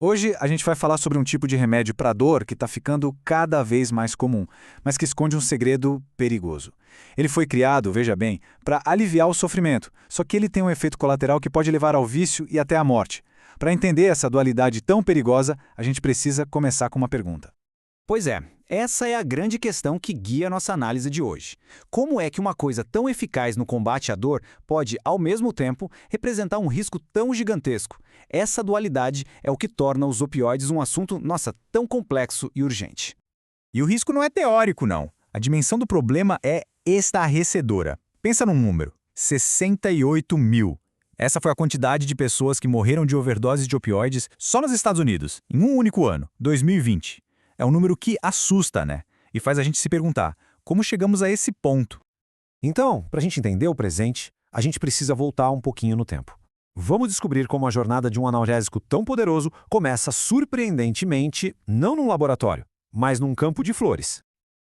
Hoje a gente vai falar sobre um tipo de remédio para dor que está ficando cada vez mais comum, mas que esconde um segredo perigoso. Ele foi criado, veja bem, para aliviar o sofrimento, só que ele tem um efeito colateral que pode levar ao vício e até à morte. Para entender essa dualidade tão perigosa, a gente precisa começar com uma pergunta. Pois é, essa é a grande questão que guia nossa análise de hoje. Como é que uma coisa tão eficaz no combate à dor pode, ao mesmo tempo, representar um risco tão gigantesco? Essa dualidade é o que torna os opioides um assunto, nossa, tão complexo e urgente. E o risco não é teórico, não. A dimensão do problema é estarrecedora. Pensa num número: 68 mil. Essa foi a quantidade de pessoas que morreram de overdoses de opioides só nos Estados Unidos, em um único ano, 2020. É um número que assusta, né? E faz a gente se perguntar, como chegamos a esse ponto? Então, para a gente entender o presente, a gente precisa voltar um pouquinho no tempo. Vamos descobrir como a jornada de um analgésico tão poderoso começa surpreendentemente, não num laboratório, mas num campo de flores.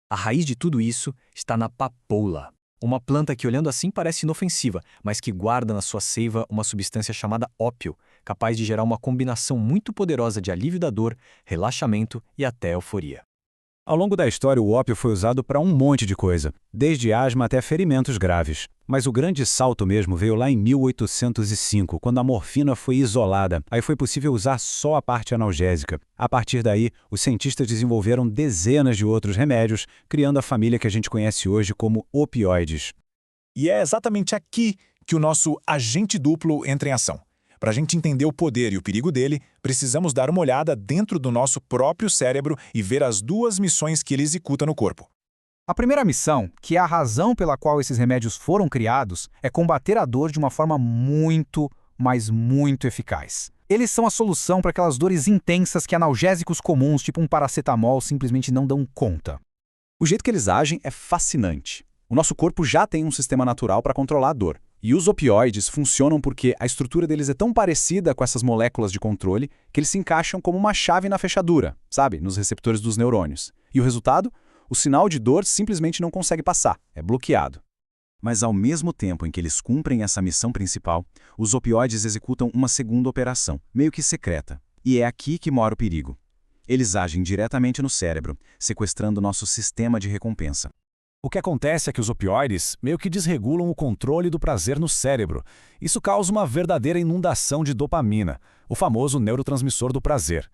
A raiz de tudo isso está na papoula, uma planta que, olhando assim, parece inofensiva, mas que guarda na sua seiva uma substância chamada ópio, capaz de gerar uma combinação muito poderosa de alívio da dor, relaxamento e até euforia. Ao longo da história, o ópio foi usado para um monte de coisa, desde asma até ferimentos graves. Mas o grande salto mesmo veio lá em 1805, quando a morfina foi isolada. Aí foi possível usar só a parte analgésica. A partir daí, os cientistas desenvolveram dezenas de outros remédios, criando a família que a gente conhece hoje como opioides. E é exatamente aqui que o nosso agente duplo entra em ação. Para a gente entender o poder e o perigo dele, precisamos dar uma olhada dentro do nosso próprio cérebro e ver as duas missões que ele executa no corpo. A primeira missão, que é a razão pela qual esses remédios foram criados, é combater a dor de uma forma muito, mas muito eficaz. Eles são a solução para aquelas dores intensas que analgésicos comuns, tipo um paracetamol, simplesmente não dão conta. O jeito que eles agem é fascinante. O nosso corpo já tem um sistema natural para controlar a dor. E os opioides funcionam porque a estrutura deles é tão parecida com essas moléculas de controle que eles se encaixam como uma chave na fechadura, sabe? Nos receptores dos neurônios. E o resultado? O sinal de dor simplesmente não consegue passar, é bloqueado. Mas ao mesmo tempo em que eles cumprem essa missão principal, os opioides executam uma segunda operação, meio que secreta. E é aqui que mora o perigo. Eles agem diretamente no cérebro, sequestrando nosso sistema de recompensa. O que acontece é que os opioides meio que desregulam o controle do prazer no cérebro. Isso causa uma verdadeira inundação de dopamina, o famoso neurotransmissor do prazer.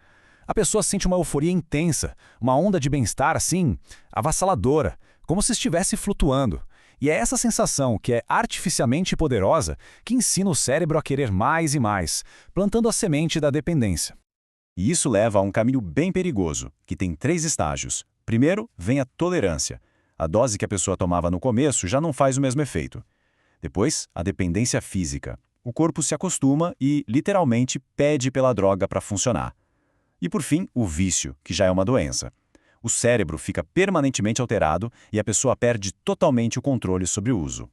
A pessoa sente uma euforia intensa, uma onda de bem-estar assim, avassaladora, como se estivesse flutuando. E é essa sensação, que é artificialmente poderosa, que ensina o cérebro a querer mais e mais, plantando a semente da dependência. E isso leva a um caminho bem perigoso, que tem 3 estágios. Primeiro, vem a tolerância. A dose que a pessoa tomava no começo já não faz o mesmo efeito. Depois, a dependência física. O corpo se acostuma e, literalmente, pede pela droga para funcionar. E, por fim, o vício, que já é uma doença. O cérebro fica permanentemente alterado e a pessoa perde totalmente o controle sobre o uso.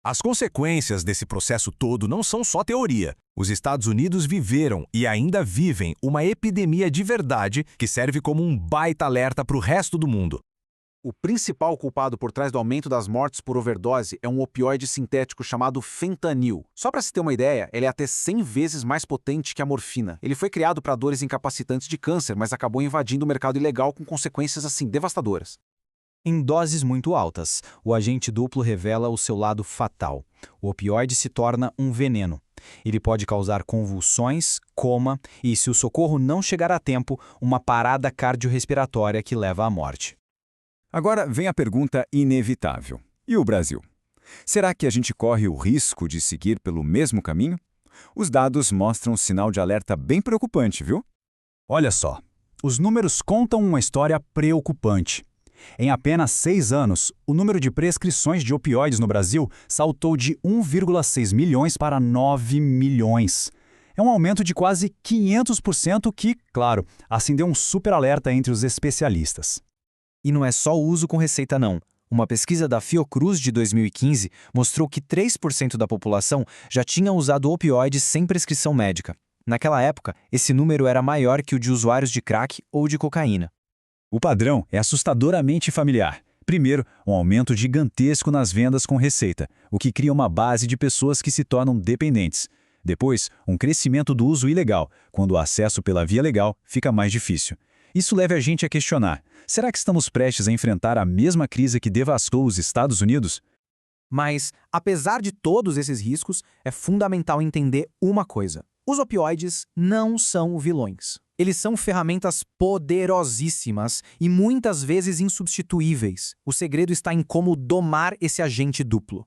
As consequências desse processo todo não são só teoria. Os Estados Unidos viveram e ainda vivem uma epidemia de verdade que serve como um baita alerta para o resto do mundo. O principal culpado por trás do aumento das mortes por overdose é um opioide sintético chamado fentanil. Só para se ter uma ideia, ele é até 100 vezes mais potente que a morfina. Ele foi criado para dores incapacitantes de câncer, mas acabou invadindo o mercado ilegal com consequências assim devastadoras. Em doses muito altas, o agente duplo revela o seu lado fatal. O opioide se torna um veneno. Ele pode causar convulsões, coma e, se o socorro não chegar a tempo, uma parada cardiorrespiratória que leva à morte. Agora vem a pergunta inevitável. E o Brasil? Será que a gente corre o risco de seguir pelo mesmo caminho? Os dados mostram um sinal de alerta bem preocupante, viu? Olha só, os números contam uma história preocupante. Em apenas 6 anos, o número de prescrições de opioides no Brasil saltou de 1,6 milhões para 9 milhões. É um aumento de quase 500% que, claro, acendeu um super alerta entre os especialistas. E não é só o uso com receita não. Uma pesquisa da Fiocruz de 2015 mostrou que 3% da população já tinha usado opioides sem prescrição médica. Naquela época, esse número era maior que o de usuários de crack ou de cocaína. O padrão é assustadoramente familiar. Primeiro, um aumento gigantesco nas vendas com receita, o que cria uma base de pessoas que se tornam dependentes. Depois, um crescimento do uso ilegal, quando o acesso pela via legal fica mais difícil. Isso leva a gente a questionar: será que estamos prestes a enfrentar a mesma crise que devastou os Estados Unidos? Mas, apesar de todos esses riscos, é fundamental entender uma coisa. Os opioides não são vilões. Eles são ferramentas poderosíssimas e muitas vezes insubstituíveis. O segredo está em como domar esse agente duplo.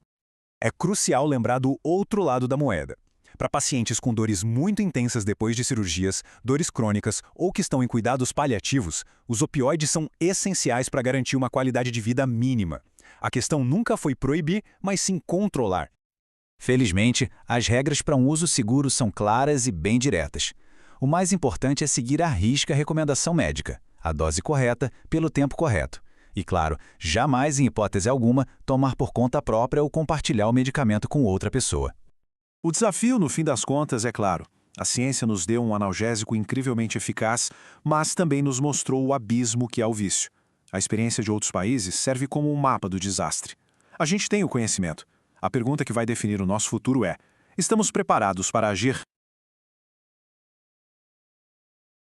É crucial lembrar do outro lado da moeda. Para pacientes com dores muito intensas depois de cirurgias, dores crônicas ou que estão em cuidados paliativos, os opioides são essenciais para garantir uma qualidade de vida mínima. A questão nunca foi proibir, mas sim controlar. Felizmente, as regras para um uso seguro são claras e bem diretas. O mais importante é seguir à risca a recomendação médica, a dose correta, pelo tempo correto. E, claro, jamais, em hipótese alguma, tomar por conta própria ou compartilhar o medicamento com outra pessoa. O desafio, no fim das contas, é claro. A ciência nos deu um analgésico incrivelmente eficaz, mas também nos mostrou o abismo que é o vício. A experiência de outros países serve como um mapa do desastre. A gente tem o conhecimento. A pergunta que vai definir o nosso futuro é: estamos preparados para agir?